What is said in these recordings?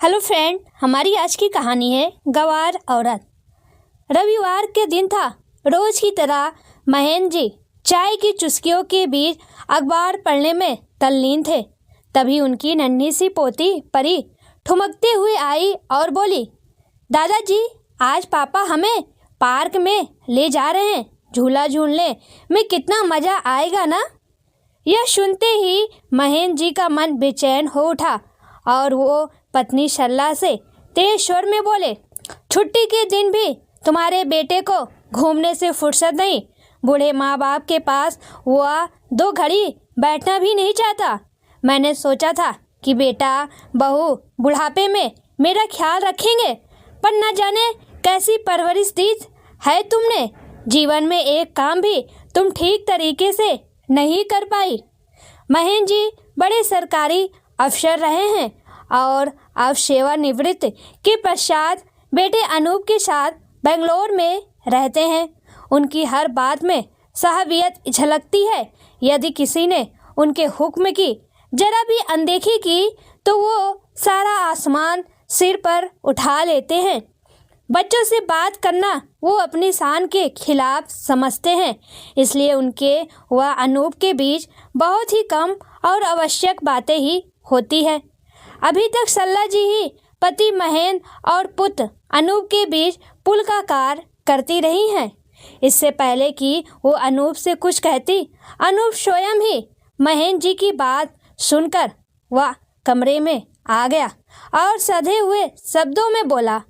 Hello friend, हमारी आज की कहानी है गंवार औरत। रविवार के दिन था। रोज की तरह महेंद्र जी चाय की चुस्कियों के बीच अखबार पढ़ने में तल्लीन थे। तभी उनकी नन्ही सी पोती परी ठुमकते हुए आई और बोली, दादाजी आज पापा हमें पार्क में ले जा रहे हैं, झूला झूलने में कितना मज़ा आएगा ना। यह सुनते ही महेंद्र जी का मन बेचैन हो उठा और वो पत्नी सरला से तेज स्वर में बोले, छुट्टी के दिन भी तुम्हारे बेटे को घूमने से फुर्सत नहीं। बूढ़े माँ बाप के पास वह 2 घड़ी बैठना भी नहीं चाहता। मैंने सोचा था कि बेटा बहू बुढ़ापे में मेरा ख्याल रखेंगे, पर न जाने कैसी परवरिश दी है तुमने। जीवन में एक काम भी तुम ठीक तरीके से नहीं कर पाई। महेंद्र जी बड़े सरकारी अफसर रहे हैं और अब सेवानिवृत्त के पश्चात बेटे अनूप के साथ बेंगलोर में रहते हैं। उनकी हर बात में साहबियत झलकती है। यदि किसी ने उनके हुक्म की जरा भी अनदेखी की तो वो सारा आसमान सिर पर उठा लेते हैं। बच्चों से बात करना वो अपनी शान के खिलाफ समझते हैं, इसलिए उनके व अनूप के बीच बहुत ही कम और आवश्यक बातें ही होती है। अभी तक सरला जी ही पति महेंद्र और पुत्र अनूप के बीच पुल का कार्य करती रही हैं। इससे पहले कि वो अनूप से कुछ कहती, अनूप स्वयं ही महेंद्र जी की बात सुनकर वह कमरे में आ गया और सधे हुए शब्दों में बोला,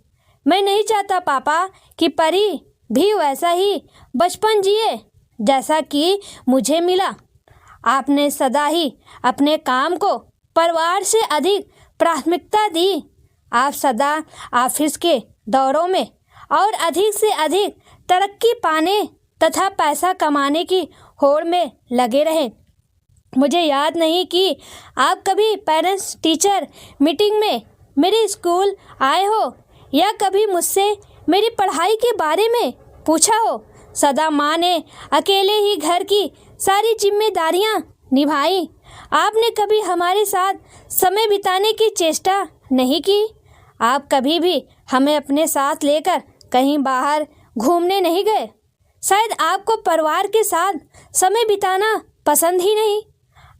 मैं नहीं चाहता पापा कि परी भी वैसा ही बचपन जिए जैसा कि मुझे मिला। आपने सदा ही अपने काम को परिवार से अधिक प्राथमिकता दी। आप सदा ऑफिस के दौरों में और अधिक से अधिक तरक्की पाने तथा पैसा कमाने की होड़ में लगे रहे। मुझे याद नहीं कि आप कभी पेरेंट्स टीचर मीटिंग में मेरे स्कूल आए हो या कभी मुझसे मेरी पढ़ाई के बारे में पूछा हो। सदा माँ ने अकेले ही घर की सारी जिम्मेदारियाँ निभाई। आपने कभी हमारे साथ समय बिताने की चेष्टा नहीं की। आप कभी भी हमें अपने साथ लेकर कहीं बाहर घूमने नहीं गए। शायद आपको परिवार के साथ समय बिताना पसंद ही नहीं।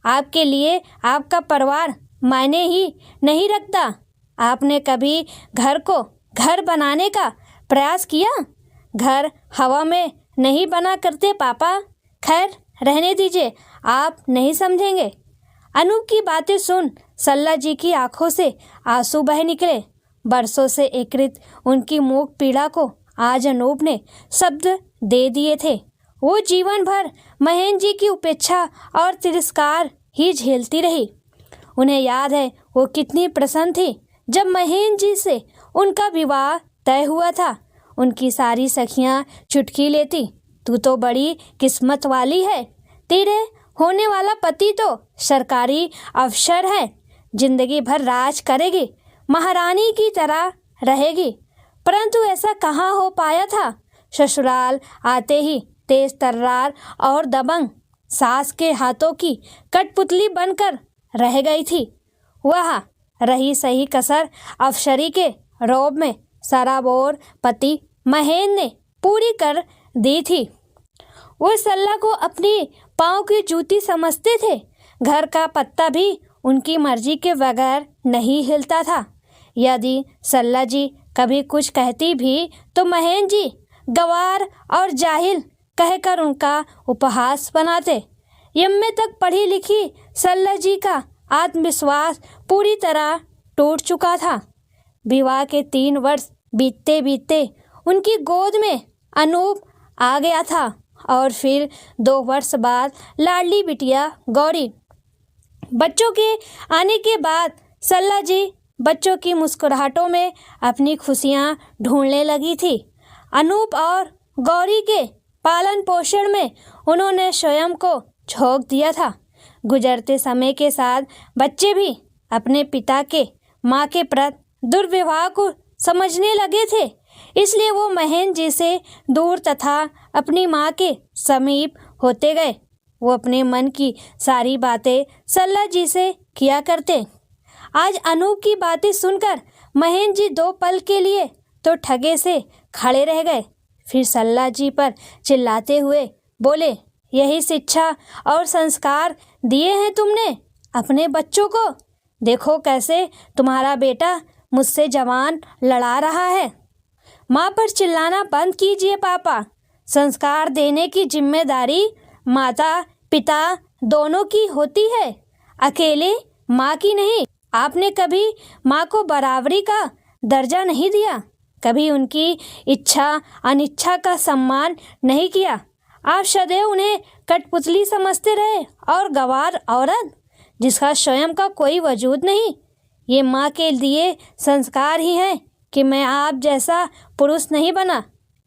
आपके लिए आपका परिवार मायने ही नहीं रखता। आपने कभी घर को घर बनाने का प्रयास किया? घर हवा में नहीं बना करते पापा। खैर रहने दीजिए, आप नहीं समझेंगे। अनूप की बातें सुन सरला जी की आंखों से आंसू बह निकले। बरसों से एकत्रित उनकी मूक पीड़ा को आज अनूप ने शब्द दे दिए थे। वो जीवन भर महेंद्र जी की उपेक्षा और तिरस्कार ही झेलती रही। उन्हें याद है वो कितनी प्रसन्न थी जब महेंद्र जी से उनका विवाह तय हुआ था। उनकी सारी सखियां चुटकी लेती, तू तो बड़ी किस्मत वाली है, तेरे होने वाला पति तो सरकारी अफसर है, जिंदगी भर राज करेगी, महारानी की तरह रहेगी। परंतु ऐसा कहाँ हो पाया था। ससुराल आते ही तेज तर्रार और दबंग सास के हाथों की कठपुतली बनकर रह गई थी। वह रही सही कसर अफसरी के रौब में सराबोर पति महेंद्र ने पूरी कर दी थी। वो सरला को अपनी पाँव की जूती समझते थे। घर का पत्ता भी उनकी मर्जी के बगैर नहीं हिलता था। यदि सरला जी कभी कुछ कहती भी तो महेंद्र जी गंवार और जाहिल कहकर उनका उपहास बनाते। एमए तक पढ़ी लिखी सरला जी का आत्मविश्वास पूरी तरह टूट चुका था। विवाह के 3 वर्ष बीतते बीतते उनकी गोद में अनूप आ गया था और फिर 2 वर्ष बाद लाडली बिटिया गौरी। बच्चों के आने के बाद सरला जी बच्चों की मुस्कुराहटों में अपनी खुशियां ढूंढने लगी थी। अनूप और गौरी के पालन पोषण में उन्होंने स्वयं को झोंक दिया था। गुजरते समय के साथ बच्चे भी अपने पिता के माँ के प्रति दुर्व्यवहार को समझने लगे थे। इसलिए वो महेंद्र जी से दूर तथा अपनी माँ के समीप होते गए। वो अपने मन की सारी बातें सरला जी से किया करते। आज अनूप की बातें सुनकर महेंद्र जी 2 पल के लिए तो ठगे से खड़े रह गए, फिर सल्ला जी पर चिल्लाते हुए बोले, यही शिक्षा और संस्कार दिए हैं तुमने अपने बच्चों को? देखो कैसे तुम्हारा बेटा मुझसे जवान लड़ा रहा है। माँ पर चिल्लाना बंद कीजिए पापा। संस्कार देने की जिम्मेदारी माता पिता दोनों की होती है, अकेले माँ की नहीं। आपने कभी माँ को बराबरी का दर्जा नहीं दिया, कभी उनकी इच्छा अनिच्छा का सम्मान नहीं किया। आप सदैव उन्हें कठपुतली समझते रहे और गंवार औरत जिसका स्वयं का कोई वजूद नहीं। ये माँ के दिए संस्कार ही हैं कि मैं आप जैसा पुरुष नहीं बना।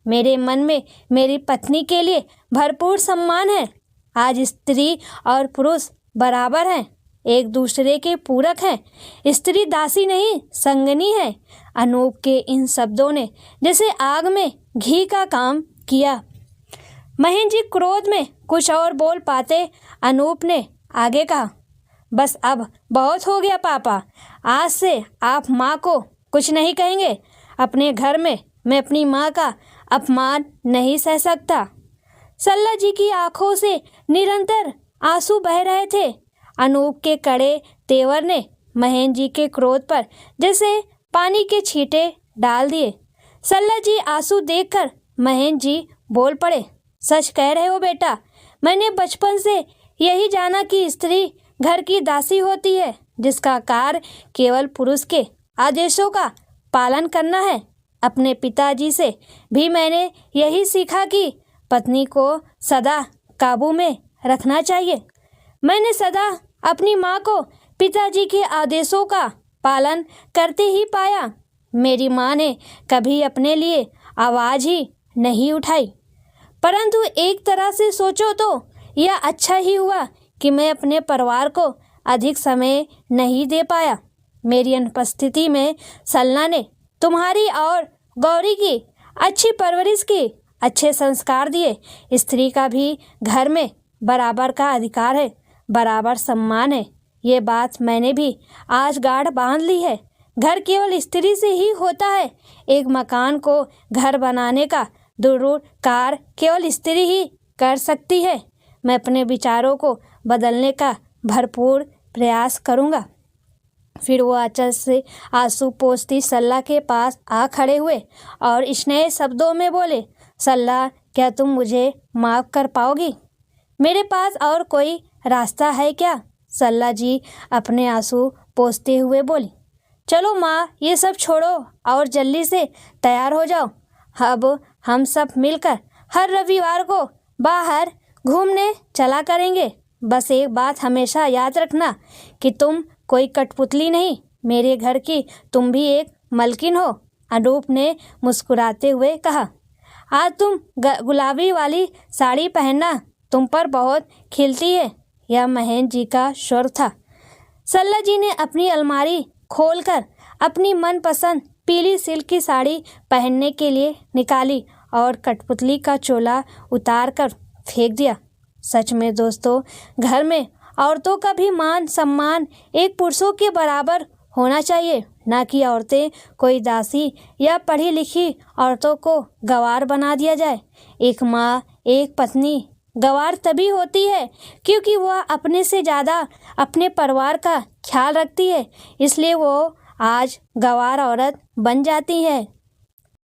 मेरे मन में मेरी पत्नी के लिए भरपूर सम्मान है। आज स्त्री और पुरुष बराबर हैं, एक दूसरे के पूरक हैं। स्त्री दासी नहीं संगनी है। अनूप के इन शब्दों ने जैसे आग में घी का काम किया। महेंद्र जी क्रोध में कुछ और बोल पाते अनूप ने आगे कहा, बस अब बहुत हो गया पापा। आज से आप माँ को कुछ नहीं कहेंगे। अपने घर में मैं अपनी माँ का अपमान नहीं सह सकता। सल्ला जी की आंखों से निरंतर आंसू बह रहे थे। अनूप के कड़े तेवर ने महेंद्र जी के क्रोध पर जैसे पानी के छींटे डाल दिए। सल्ला जी आंसू देखकर महेंद्र जी बोल पड़े, सच कह रहे हो बेटा। मैंने बचपन से यही जाना कि स्त्री घर की दासी होती है, जिसका कार्य केवल पुरुष के आदेशों का पालन करना है। अपने पिताजी से भी मैंने यही सीखा कि पत्नी को सदा काबू में रखना चाहिए। मैंने सदा अपनी माँ को पिताजी के आदेशों का पालन करते ही पाया। मेरी माँ ने कभी अपने लिए आवाज़ ही नहीं उठाई। परंतु एक तरह से सोचो तो यह अच्छा ही हुआ कि मैं अपने परिवार को अधिक समय नहीं दे पाया। मेरी अनुपस्थिति में सल्ला ने तुम्हारी और गौरी की अच्छी परवरिश की, अच्छे संस्कार दिए। स्त्री का भी घर में बराबर का अधिकार है, बराबर सम्मान है। ये बात मैंने भी आज गाढ़ बांध ली है। घर केवल स्त्री से ही होता है। एक मकान को घर बनाने का दुरूह कार्य केवल स्त्री ही कर सकती है। मैं अपने विचारों को बदलने का भरपूर प्रयास करूँगा। फिर वो आंचल से आंसू पोंछती सल्ला के पास आ खड़े हुए और स्नेह शब्दों में बोले, सल्ला क्या तुम मुझे माफ़ कर पाओगी? मेरे पास और कोई रास्ता है क्या? सल्ला जी अपने आंसू पोंछते हुए बोली, चलो माँ ये सब छोड़ो और जल्दी से तैयार हो जाओ। अब हम सब मिलकर हर रविवार को बाहर घूमने चला करेंगे। बस एक बात हमेशा याद रखना कि तुम कोई कठपुतली नहीं, मेरे घर की तुम भी एक मलकिन हो। अनूप ने मुस्कुराते हुए कहा, आज तुम गुलाबी वाली साड़ी पहनना तुम पर बहुत खिलती है। यह महेंद्र जी का स्वर था। सल्ला जी ने अपनी अलमारी खोलकर अपनी मनपसंद पीली सिल्क की साड़ी पहनने के लिए निकाली और कठपुतली का चोला उतार कर फेंक दिया। सच में दोस्तों, घर में औरतों का भी मान सम्मान एक पुरुषों के बराबर होना चाहिए, ना कि औरतें कोई दासी या पढ़ी लिखी औरतों को गंवार बना दिया जाए। एक माँ, एक पत्नी गंवार तभी होती है क्योंकि वह अपने से ज़्यादा अपने परिवार का ख्याल रखती है, इसलिए वो आज गंवार औरत बन जाती है।